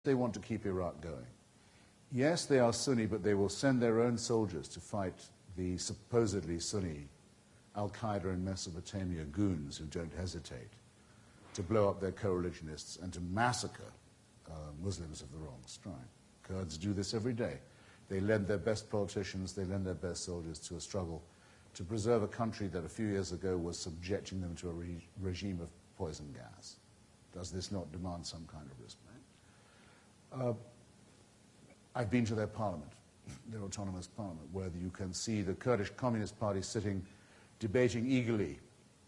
they want to keep Iraq going. Yes, they are Sunni, but they will send their own soldiers to fight the supposedly Sunni Al-Qaeda in Mesopotamia goons who don't hesitate to blow up their co-religionists and to massacre Muslims of the wrong stripe. Kurds do this every day. They lend their best politicians, they lend their best soldiers to a struggle to preserve a country that a few years ago was subjecting them to a regime of poison gas. Does this not demand some kind of respect? I've been to their parliament, their autonomous parliament, where you can see the Kurdish Communist Party sitting, debating eagerly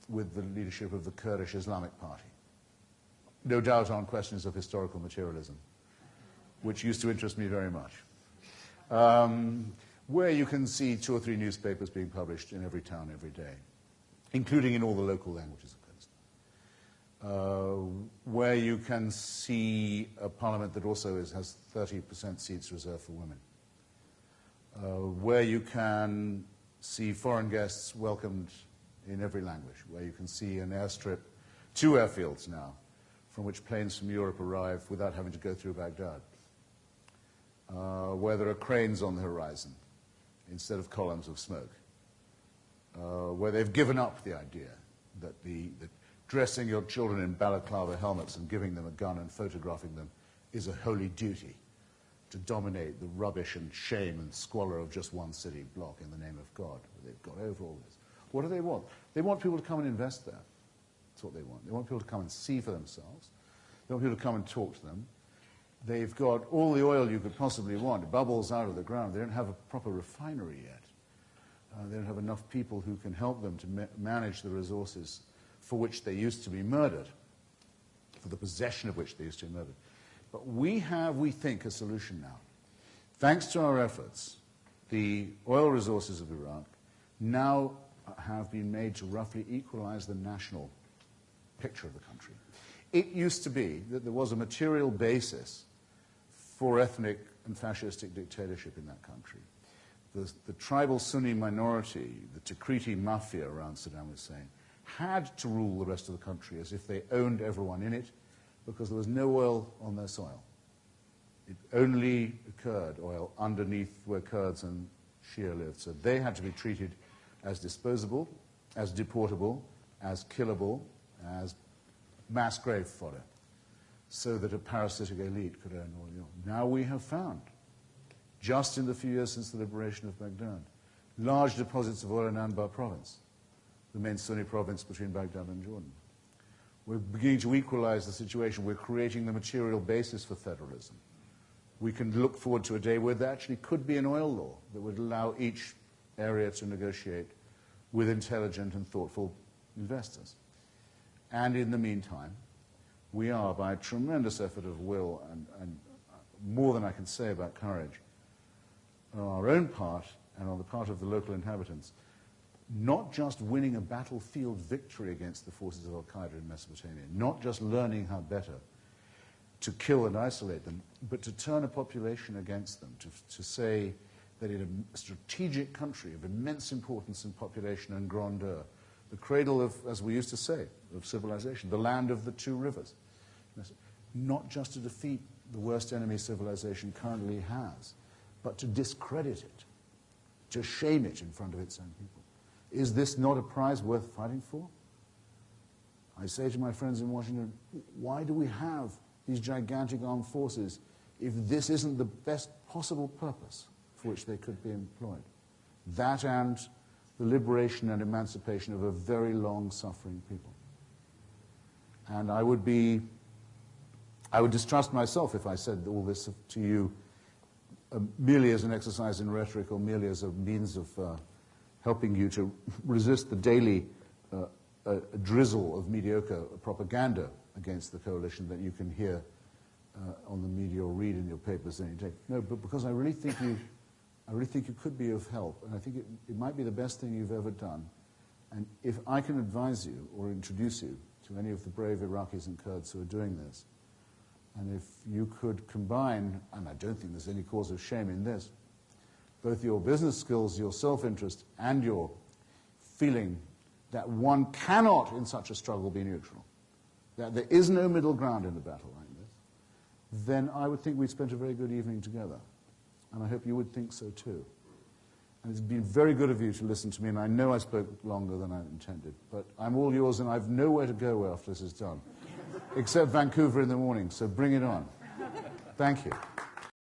with the leadership of the Kurdish Islamic Party. No doubt on questions of historical materialism, which used to interest me very much. Where you can see 2 or 3 newspapers being published in every town every day, including in all the local languages of Kurdistan. Where you can see a parliament that also has 30% seats reserved for women. Where you can see foreign guests welcomed in every language. Where you can see an airstrip, 2 airfields now, from which planes from Europe arrive without having to go through Baghdad. Where there are cranes on the horizon instead of columns of smoke. Where they've given up the idea that dressing your children in balaclava helmets and giving them a gun and photographing them is a holy duty to dominate the rubbish and shame and squalor of just one city block in the name of God. They've got over all this. What do they want? They want people to come and invest there. That's what they want. They want people to come and see for themselves. They want people to come and talk to them. They've got all the oil you could possibly want. It bubbles out of the ground. They don't have a proper refinery yet. They don't have enough people who can help them to manage the resources for which they used to be murdered, for the possession of which they used to be murdered. But we have, we think, a solution now. Thanks to our efforts, the oil resources of Iraq now have been made to roughly equalize the national picture of the country. It used to be that there was a material basis for ethnic and fascistic dictatorship in that country. The tribal Sunni minority, the Tikriti mafia around Saddam Hussein, had to rule the rest of the country as if they owned everyone in it, because there was no oil on their soil. It only occurred oil underneath where Kurds and Shia lived. So they had to be treated as disposable, as deportable, as killable, as mass grave fodder, so that a parasitic elite could earn all the oil. Now we have found, just in the few years since the liberation of Baghdad, large deposits of oil in Anbar province, the main Sunni province between Baghdad and Jordan. We're beginning to equalize the situation. We're creating the material basis for federalism. We can look forward to a day where there actually could be an oil law that would allow each area to negotiate with intelligent and thoughtful investors. And in the meantime, we are, by a tremendous effort of will and more than I can say about courage, on our own part and on the part of the local inhabitants, not just winning a battlefield victory against the forces of Al-Qaeda in Mesopotamia, not just learning how better to kill and isolate them, but to turn a population against them, to say that in a strategic country of immense importance in population and grandeur, the cradle of, as we used to say, of civilization, the land of the 2 rivers, not just to defeat the worst enemy civilization currently has, but to discredit it, to shame it in front of its own people. Is this not a prize worth fighting for? I say to my friends in Washington, why do we have these gigantic armed forces if this isn't the best possible purpose for which they could be employed? That and the liberation and emancipation of a very long-suffering people. And I would distrust myself if I said all this to you merely as an exercise in rhetoric or merely as a means of helping you to resist the daily drizzle of mediocre propaganda against the coalition that you can hear on the media or read in your papers any day. No, but because I really think you could be of help, and I think it might be the best thing you've ever done. And if I can advise you or introduce you to any of the brave Iraqis and Kurds who are doing this, and if you could combine, and I don't think there's any cause of shame in this, both your business skills, your self-interest, and your feeling that one cannot in such a struggle be neutral, that there is no middle ground in a battle like this, then I would think we'd spent a very good evening together. And I hope you would think so too. And it's been very good of you to listen to me, and I know I spoke longer than I intended, but I'm all yours, and I've nowhere to go after this is done, except Vancouver in the morning, so bring it on. Thank you.